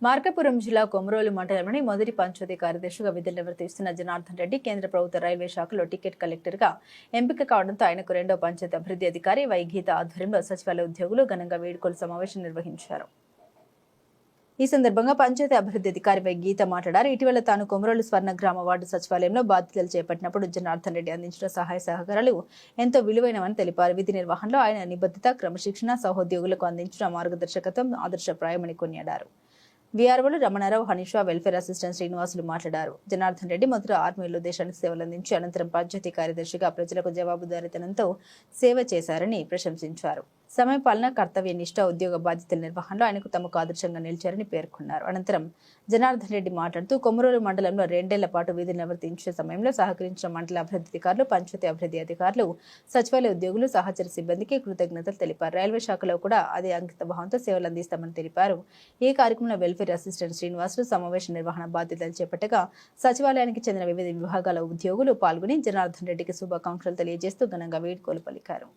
మార్కాపురం జిల్లా కొమరోలు మండలంలోని మొదటి పంచాయతీ కార్యదర్శిగా విధులు నిర్వర్తిస్తున్న జనార్దన్ రెడ్డి కేంద్ర ప్రభుత్వ రైల్వే శాఖలో టికెట్ కలెక్టర్గా ఎంపిక కావడంతో ఆయనకు రెండో పంచాయతీ అభివృద్ధి అధికారి వైగీత ఆధ్వర్యంలో సచివాలయ ఉద్యోగులు ఘనంగా వేడుకల సమావేశం నిర్వహించారు. ఈ సందర్భంగా పంచాయతీ అభివృద్ధి అధికారి వైగీత మాట్లాడారు. ఇటీవల తాను కొమరోలు స్వర్ణ గ్రామ వార్డు సచివాలయంలో బాధ్యతలు చేపట్టినప్పుడు జనార్దన్ రెడ్డి అందించిన సహాయ సహకారాలు ఎంతో విలువైనవని తెలిపారు. విధి నిర్వహణలో ఆయన నిబద్ధత, క్రమశిక్షణ, సహోద్యోగులకు అందించిన మార్గదర్శకత్వం ఆదర్శప్రాయమని కొనియాడారు. వీఆర్ఓలు రమణారావు, హనీషా, వెల్ఫేర్ అసిస్టెంట్ శ్రీనివాసులు మాట్లాడారు. జనార్దన్ రెడ్డి మొదట ఆర్మీలో దేశానికి సేవలందించి అనంతరం పంచాయతీ కార్యదర్శిగా ప్రజలకు జవాబుదారీతనంతో సేవ చేశారని ప్రశంసించారు. సమయపాలన, కర్తవ్య నిష్ఠ, ఉద్యోగ బాధ్యతల నిర్వహణలో ఆయనకు తమకు ఆదర్శంగా నిలిచారని పేర్కొన్నారు. అనంతరం జనార్దన్ రెడ్డి మాట్లాడుతూ కొమరోలు మండలంలో 2 ఏళ్ల పాటు విధులు నిర్వర్తించే సమయంలో సహకరించిన మండల అభివృద్ధి అధికారులు, పంచాయతీ అభివృద్ధి అధికారులు, సచివాలయ ఉద్యోగులు, సహచర సిబ్బందికి కృతజ్ఞతలు తెలిపారు. రైల్వే శాఖలో కూడా అదే అంకిత భావంతో సేవలు అందిస్తామని తెలిపారు. ఈ కార్యక్రమంలో వెల్ఫేర్ అసిస్టెంట్ శ్రీనివాసులు సమావేశ నిర్వహణ బాధ్యతలు చేపట్టగా సచివాలయానికి చెందిన వివిధ విభాగాల ఉద్యోగులు పాల్గొని జనార్దన్ రెడ్డికి శుభాకాంక్షలు తెలియజేస్తూ ఘనంగా వేడుకలు పలికారు.